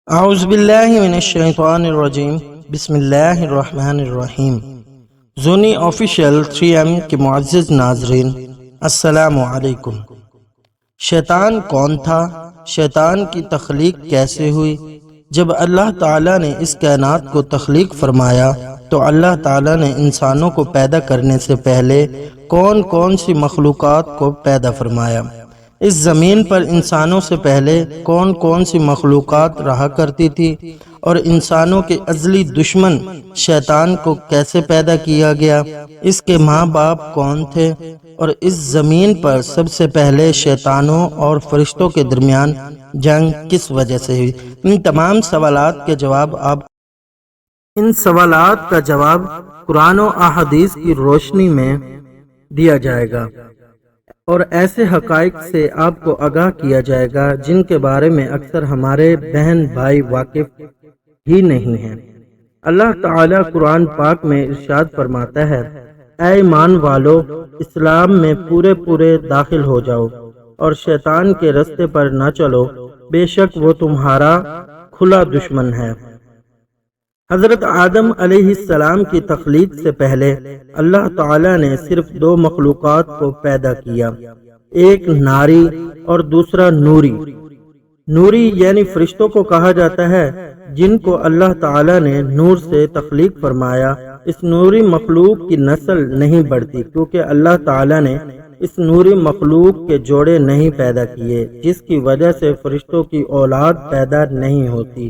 اعوذ باللہ من الشیطان الرجیم، بسم اللہ الرحمن الرحیم۔ زونی آفیشیل 3M کے معزز ناظرین، السلام علیکم۔ شیطان کون تھا؟ شیطان کی تخلیق کیسے ہوئی؟ جب اللہ تعالیٰ نے اس کائنات کو تخلیق فرمایا تو اللہ تعالیٰ نے انسانوں کو پیدا کرنے سے پہلے کون کون سی مخلوقات کو پیدا فرمایا؟ اس زمین پر انسانوں سے پہلے کون کون سی مخلوقات رہا کرتی تھی، اور انسانوں کے ازلی دشمن شیطان کو کیسے پیدا کیا گیا؟ اس کے ماں باپ کون تھے؟ اور اس زمین پر سب سے پہلے شیطانوں اور فرشتوں کے درمیان جنگ کس وجہ سے ہوئی؟ ان تمام سوالات کا جواب قرآن و احادیث کی روشنی میں دیا جائے گا، اور ایسے حقائق سے آپ کو آگاہ کیا جائے گا جن کے بارے میں اکثر ہمارے بہن بھائی واقف ہی نہیں ہیں۔ اللہ تعالیٰ قرآن پاک میں ارشاد فرماتا ہے، اے ایمان والو، اسلام میں پورے داخل ہو جاؤ اور شیطان کے رستے پر نہ چلو، بے شک وہ تمہارا کھلا دشمن ہے۔ حضرت آدم علیہ السلام کی تخلیق سے پہلے اللہ تعالیٰ نے صرف دو مخلوقات کو پیدا کیا، ایک ناری اور دوسرا نوری۔ نوری یعنی فرشتوں کو کہا جاتا ہے، جن کو اللہ تعالیٰ نے نور سے تخلیق فرمایا۔ اس نوری مخلوق کی نسل نہیں بڑھتی کیونکہ اللہ تعالیٰ نے اس نوری مخلوق کے جوڑے نہیں پیدا کیے، جس کی وجہ سے فرشتوں کی اولاد پیدا نہیں ہوتی۔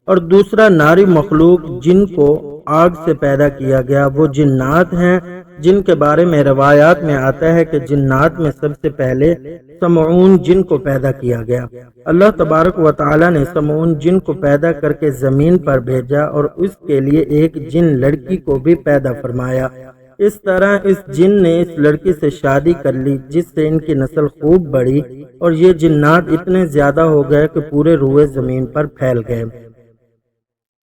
اور دوسرا ناری مخلوق جن کو آگ سے پیدا کیا گیا، وہ جنات ہیں، جن کے بارے میں روایات میں آتا ہے کہ جنات میں سب سے پہلے سمعون جن کو پیدا کیا گیا۔ اللہ تبارک و تعالی نے سمعون جن کو پیدا کر کے زمین پر بھیجا اور اس کے لیے ایک جن لڑکی کو بھی پیدا فرمایا۔ اس طرح اس جن نے اس لڑکی سے شادی کر لی، جس سے ان کی نسل خوب بڑھی، اور یہ جنات اتنے زیادہ ہو گئے کہ پورے روئے زمین پر پھیل گئے۔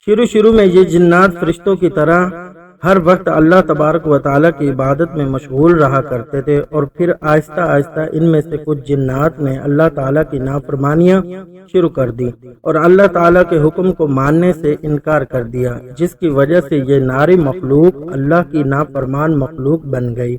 شروع میں یہ جنات فرشتوں کی طرح ہر وقت اللہ تبارک و تعالیٰ کی عبادت میں مشغول رہا کرتے تھے، اور پھر آہستہ آہستہ ان میں سے کچھ جنات نے اللہ تعالیٰ کی نافرمانیاں شروع کر دی اور اللہ تعالیٰ کے حکم کو ماننے سے انکار کر دیا، جس کی وجہ سے یہ ناری مخلوق اللہ کی نافرمان مخلوق بن گئی۔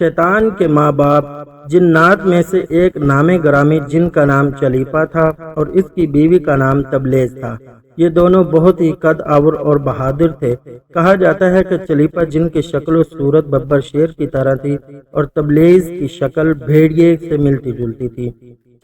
شیطان کے ماں باپ جنات میں سے ایک نام گرامی جن کا نام چلیپا تھا اور اس کی بیوی کا نام تبلیز تھا۔ یہ دونوں بہت ہی قد آور اور بہادر تھے۔ کہا جاتا ہے کہ چلیپا جن کی شکل و صورت ببر شیر کی طرح تھی اور تبلیز کی شکل بھیڑیے سے ملتی جلتی تھی۔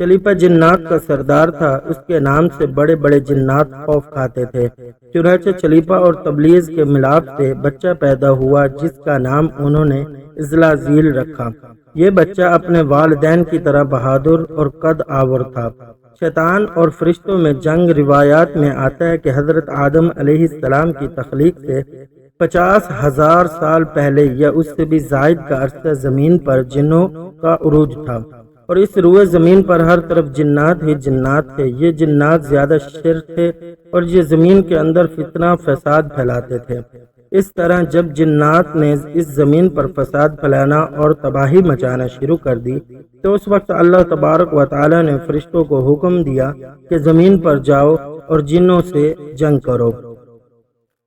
چلیپا جنات کا سردار تھا، اس کے نام سے بڑے بڑے جنات خوف کھاتے تھے۔ چنانچہ چلیپا اور تبلیز کے ملاپ سے بچہ پیدا ہوا جس کا نام انہوں نے ازلازیل رکھا۔ یہ بچہ اپنے والدین کی طرح بہادر اور قد آور تھا۔ شیطان اور فرشتوں میں جنگ۔ روایات میں آتا ہے کہ حضرت آدم علیہ السلام کی تخلیق سے 50,000 سال پہلے یا اس سے بھی زائد کا عرصہ زمین پر جنوں کا عروج تھا، اور اس روئے زمین پر ہر طرف جنات ہی جنات تھے۔ یہ جنات زیادہ شر تھے اور یہ زمین کے اندر فتنہ فساد پھیلاتے تھے۔ اس طرح جب جنات نے اس زمین پر فساد پھیلانا اور تباہی مچانا شروع کر دی تو اس وقت اللہ تبارک و تعالی نے فرشتوں کو حکم دیا کہ زمین پر جاؤ اور جنوں سے جنگ کرو۔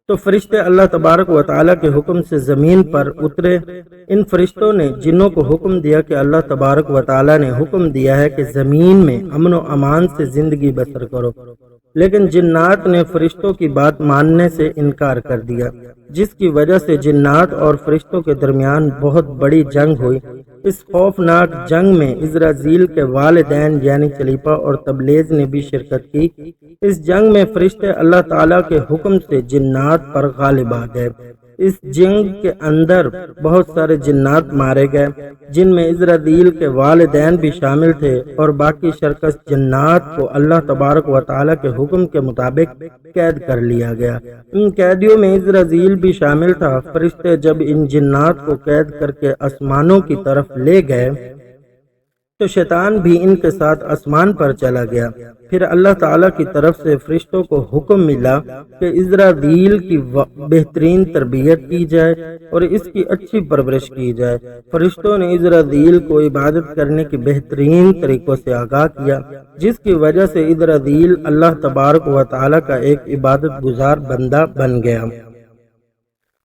تو فرشتے اللہ تبارک و تعالی کے حکم سے زمین پر اترے۔ ان فرشتوں نے جنوں کو حکم دیا کہ اللہ تبارک و تعالی نے حکم دیا ہے کہ زمین میں امن و امان سے زندگی بسر کرو، لیکن جنات نے فرشتوں کی بات ماننے سے انکار کر دیا، جس کی وجہ سے جنات اور فرشتوں کے درمیان بہت بڑی جنگ ہوئی۔ اس خوفناک جنگ میں ازرائیل کے والدین یعنی چلیپا اور تبلیز نے بھی شرکت کی۔ اس جنگ میں فرشتے اللہ تعالیٰ کے حکم سے جنات پر غالب آ گئے۔ اس جنگ کے اندر بہت سارے جنات مارے گئے، جن میں ازرائیل کے والدین بھی شامل تھے، اور باقی شرکت جنات کو اللہ تبارک و تعالیٰ کے حکم کے مطابق قید کر لیا گیا۔ ان قیدیوں میں ازرائیل بھی شامل تھا۔ فرشتے جب ان جنات کو قید کر کے آسمانوں کی طرف لے گئے تو شیطان بھی ان کے ساتھ آسمان پر چلا گیا۔ پھر اللہ تعالیٰ کی طرف سے فرشتوں کو حکم ملا کہ اسرافیل کی بہترین تربیت کی جائے اور اس کی اچھی پرورش کی جائے۔ فرشتوں نے اسرافیل کو عبادت کرنے کی بہترین طریقوں سے آگاہ کیا، جس کی وجہ سے اسرافیل اللہ تبارک و تعالیٰ کا ایک عبادت گزار بندہ بن گیا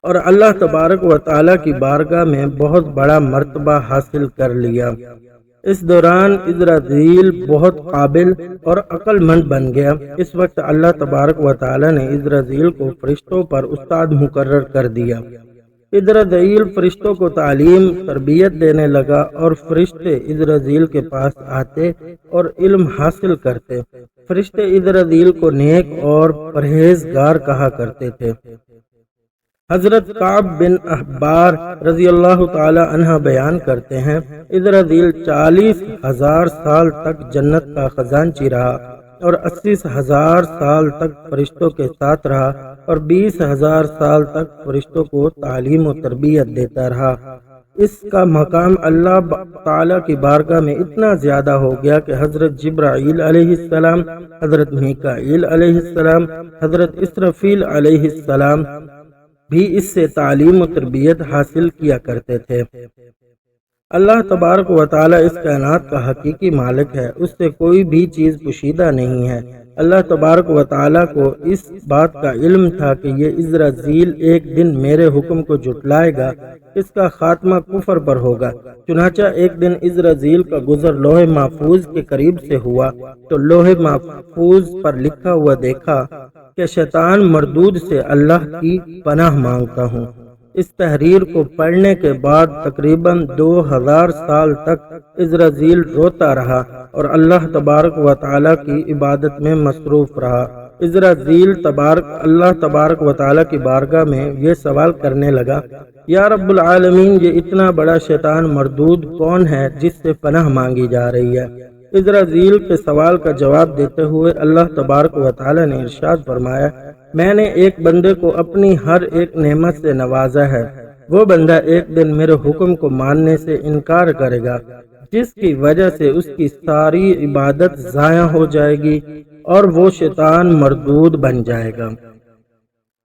اور اللہ تبارک و تعالیٰ کی بارگاہ میں بہت بڑا مرتبہ حاصل کر لیا۔ اس دوران اسرافیل بہت قابل اور عقل مند بن گیا۔ اس وقت اللہ تبارک و تعالیٰ نے اسرافیل کو فرشتوں پر استاد مقرر کر دیا۔ اسرافیل فرشتوں کو تعلیم تربیت دینے لگا اور فرشتے اسرافیل کے پاس آتے اور علم حاصل کرتے۔ فرشتے اسرافیل کو نیک اور پرہیزگار کہا کرتے تھے۔ حضرت کعب بن احبار رضی اللہ تعالی عنہ بیان کرتے ہیں، اسرافیل 40,000 سال تک جنت کا خزانچی رہا اور 80,000 سال تک فرشتوں کے ساتھ رہا اور 20,000 سال تک فرشتوں کو تعلیم و تربیت دیتا رہا۔ اس کا مقام اللہ تعالیٰ کی بارگاہ میں اتنا زیادہ ہو گیا کہ حضرت جبرائیل علیہ السلام، حضرت میکائیل علیہ السلام، حضرت اسرافیل علیہ السلام بھی اس سے تعلیم و تربیت حاصل کیا کرتے تھے۔ اللہ تبارک و تعالیٰ اس کائنات کا حقیقی مالک ہے، اس سے کوئی بھی چیز پوشیدہ نہیں ہے۔ اللہ تبارک و تعالیٰ کو اس بات کا علم تھا کہ یہ اسرافیل ایک دن میرے حکم کو جھٹلائے گا، اس کا خاتمہ کفر پر ہوگا۔ چنانچہ ایک دن اسرافیل کا گزر لوح محفوظ کے قریب سے ہوا تو لوح محفوظ پر لکھا ہوا دیکھا کہ شیطان مردود سے اللہ کی پناہ مانگتا ہوں۔ اس تحریر کو پڑھنے کے بعد تقریباً 2000 سال تک اسرافیل روتا رہا اور اللہ تبارک و تعالیٰ کی عبادت میں مصروف رہا۔ اسرافیل اللہ تبارک و تعالیٰ کی بارگاہ میں یہ سوال کرنے لگا، یا رب العالمین، یہ اتنا بڑا شیطان مردود کون ہے جس سے پناہ مانگی جا رہی ہے؟ اسرافیل کے سوال کا جواب دیتے ہوئے اللہ تبارک و تعالیٰ نے ارشاد فرمایا، میں نے ایک بندے کو اپنی ہر ایک نعمت سے نوازا ہے، وہ بندہ ایک دن میرے حکم کو ماننے سے انکار کرے گا، جس کی وجہ سے اس کی ساری عبادت ضائع ہو جائے گی اور وہ شیطان مردود بن جائے گا۔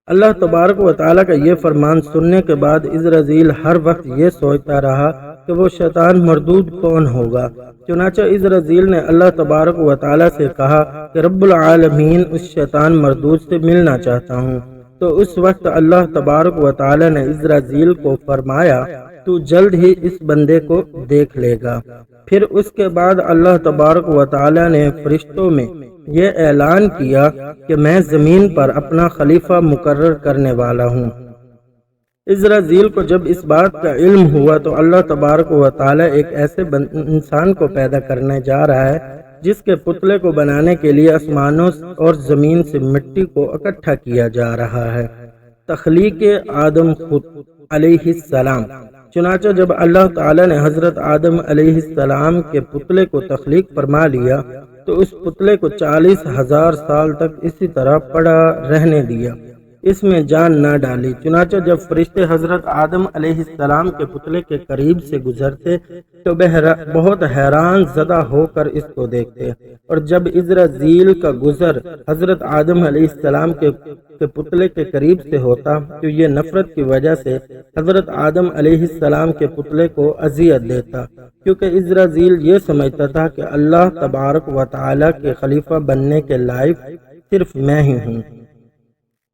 اللہ تبارک و تعالیٰ کا یہ فرمان سننے کے بعد اسرافیل ہر وقت یہ سوچتا رہا کہ وہ شیطان مردود کون ہوگا۔ چنانچہ اسرافیل نے اللہ تبارک و تعالیٰ سے کہا کہ رب العالمین، اس شیطان مردود سے ملنا چاہتا ہوں۔ تو اس وقت اللہ تبارک و تعالیٰ نے اسرافیل کو فرمایا، تو جلد ہی اس بندے کو دیکھ لے گا۔ پھر اس کے بعد اللہ تبارک و تعالیٰ نے فرشتوں میں یہ اعلان کیا کہ میں زمین پر اپنا خلیفہ مقرر کرنے والا ہوں۔ اسرافیل کو جب اس بات کا علم ہوا تو اللہ تبارک و تعالیٰ ایک ایسے انسان کو پیدا کرنے جا رہا ہے جس کے پتلے کو بنانے کے لیے آسمانوں اور زمین سے مٹی کو اکٹھا کیا جا رہا ہے۔ تخلیق آدم خود علیہ السلام۔ چنانچہ جب اللہ تعالیٰ نے حضرت آدم علیہ السلام کے پتلے کو تخلیق فرما لیا تو اس پتلے کو 40,000 سال تک اسی طرح پڑا رہنے دیا، اس میں جان نہ ڈالی۔ چنانچہ جب فرشتے حضرت آدم علیہ السلام کے پتلے کے قریب سے گزرتے تو بہت حیران زدہ ہو کر اس کو دیکھتے، اور جب اسرافیل کا گزر حضرت آدم علیہ السلام کے پتلے کے قریب سے ہوتا تو یہ نفرت کی وجہ سے حضرت آدم علیہ السلام کے پتلے کو اذیت دیتا، کیونکہ اسرافیل یہ سمجھتا تھا کہ اللہ تبارک و تعالیٰ کے خلیفہ بننے کے لائق صرف میں ہی ہوں۔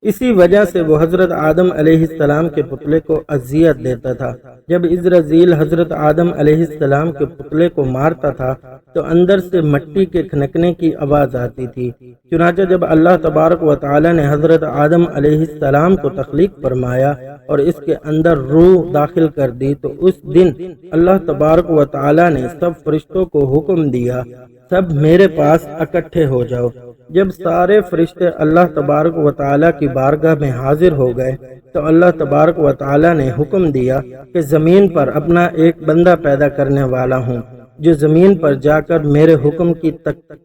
اسی وجہ سے وہ حضرت آدم علیہ السلام کے پتلے کو اذیت دیتا تھا۔ جب اسرافیل حضرت آدم علیہ السلام کے پتلے کو مارتا تھا تو اندر سے مٹی کے کھنکنے کی آواز آتی تھی۔ چنانچہ جب اللہ تبارک و تعالیٰ نے حضرت آدم علیہ السلام کو تخلیق فرمایا اور اس کے اندر روح داخل کر دی تو اس دن اللہ تبارک و تعالیٰ نے سب فرشتوں کو حکم دیا، سب میرے پاس اکٹھے ہو جاؤ۔ جب سارے فرشتے اللہ تبارک و تعالیٰ کی بارگاہ میں حاضر ہو گئے تو اللہ تبارک و تعالیٰ نے حکم دیا کہ زمین پر اپنا ایک بندہ پیدا کرنے والا ہوں جو زمین پر جا کر میرے حکم کی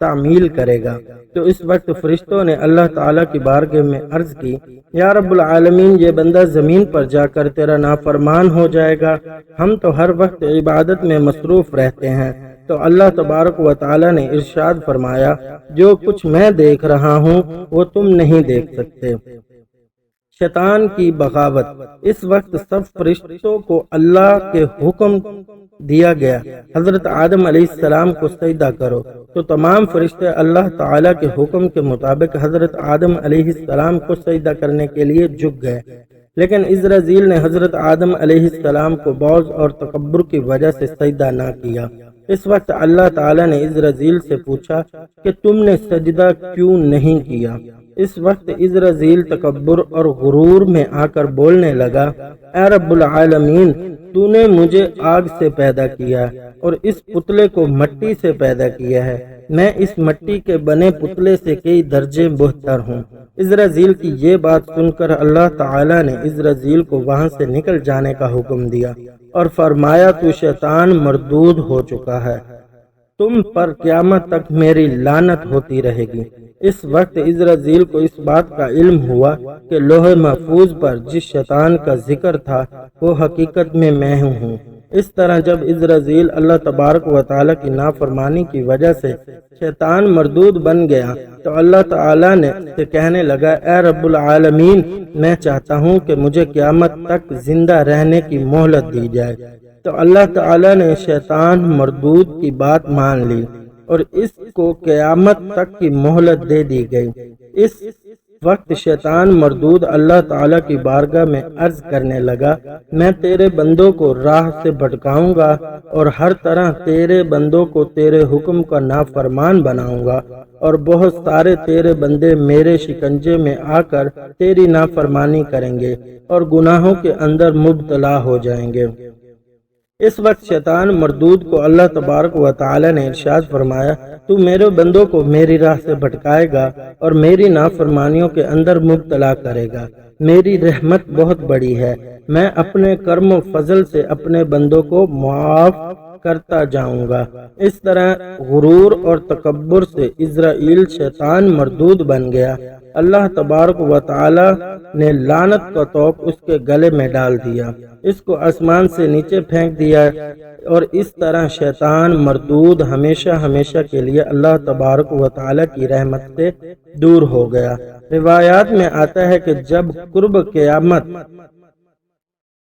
تعمیل کرے گا۔ تو اس وقت فرشتوں نے اللہ تعالیٰ کی بارگاہ میں عرض کی، یا رب العالمین، یہ بندہ زمین پر جا کر تیرا نافرمان ہو جائے گا، ہم تو ہر وقت عبادت میں مصروف رہتے ہیں، تو اللہ تبارک و تعالی نے ارشاد فرمایا جو کچھ میں دیکھ رہا ہوں وہ تم نہیں دیکھ سکتے۔ شیطان کی بغاوت۔ اس وقت سب فرشتوں کو اللہ کے حکم دیا گیا حضرت آدم علیہ السلام کو سجدہ کرو، تو تمام فرشتے اللہ تعالیٰ کے حکم کے مطابق حضرت آدم علیہ السلام کو سجدہ کرنے کے لیے جھک گئے، لیکن عزرائیل نے حضرت آدم علیہ السلام کو بغض اور تکبر کی وجہ سے سجدہ نہ کیا۔ اس وقت اللہ تعالیٰ نے عزرائیل سے پوچھا کہ تم نے سجدہ کیوں نہیں کیا؟ اس وقت عزرائیل تکبر اور غرور میں آ کر بولنے لگا، اے رب العالمین، تو نے مجھے آگ سے پیدا کیا اور اس پتلے کو مٹی سے پیدا کیا ہے، میں اس مٹی کے بنے پتلے سے کئی درجے بہتر ہوں۔ عزرائیل کی یہ بات سن کر اللہ تعالیٰ نے عزرائیل کو وہاں سے نکل جانے کا حکم دیا اور فرمایا تو شیطان مردود ہو چکا ہے، تم پر قیامت تک میری لعنت ہوتی رہے گی۔ اس وقت عزرائیل کو اس بات کا علم ہوا کہ لوح محفوظ پر جس شیطان کا ذکر تھا وہ حقیقت میں ہوں۔ اس طرح جب عزرائیل اللہ تبارک و تعالیٰ کی نافرمانی کی وجہ سے شیطان مردود بن گیا تو اللہ تعالیٰ نے سے کہنے لگا، اے رب العالمین، میں چاہتا ہوں کہ مجھے قیامت تک زندہ رہنے کی مہلت دی جائے۔ تو اللہ تعالیٰ نے شیطان مردود کی بات مان لی اور اس کو قیامت تک کی مہلت دے دی گئی۔ اس وقت شیطان مردود اللہ تعالیٰ کی بارگاہ میں عرض کرنے لگا، میں تیرے بندوں کو راہ سے بھٹکاؤں گا اور ہر طرح تیرے بندوں کو تیرے حکم کا نافرمان بناؤں گا، اور بہت سارے تیرے بندے میرے شکنجے میں آ کر تیری نافرمانی کریں گے اور گناہوں کے اندر مبتلا ہو جائیں گے۔ اس وقت شیطان مردود کو اللہ تبارک و تعالی نے ارشاد فرمایا، تو میرے بندوں کو میری راہ سے بھٹکائے گا اور میری نافرمانیوں کے اندر مبتلا کرے گا۔ میری رحمت بہت بڑی ہے، میں اپنے کرم و فضل سے اپنے بندوں کو معاف کرتا جاؤں گا۔ اس طرح غرور اور تکبر سے عزرائیل شیطان مردود بن گیا۔ اللہ تبارک و تعالی نے لعنت کا طوق اس کے گلے میں ڈال دیا، اس کو آسمان سے نیچے پھینک دیا، اور اس طرح شیطان مردود ہمیشہ ہمیشہ کے لیے اللہ تبارک و تعالی کی رحمت سے دور ہو گیا۔ روایات میں آتا ہے کہ جب قرب قیامت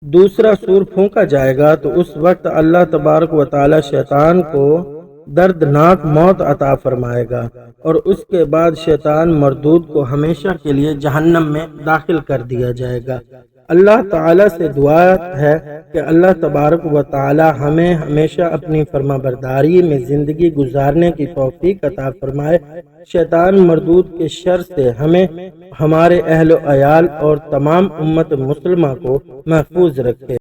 دوسرا سور پھونکا جائے گا تو اس وقت اللہ تبارک و تعالی شیطان کو دردناک موت عطا فرمائے گا، اور اس کے بعد شیطان مردود کو ہمیشہ کے لیے جہنم میں داخل کر دیا جائے گا۔ اللہ تعالیٰ سے دعا ہے کہ اللہ تبارک و تعالی ہمیں ہمیشہ اپنی فرما برداری میں زندگی گزارنے کی توفیق عطا فرمائے، شیطان مردود کے شر سے ہمیں، ہمارے اہل و عیال اور تمام امت مسلمہ کو محفوظ رکھے۔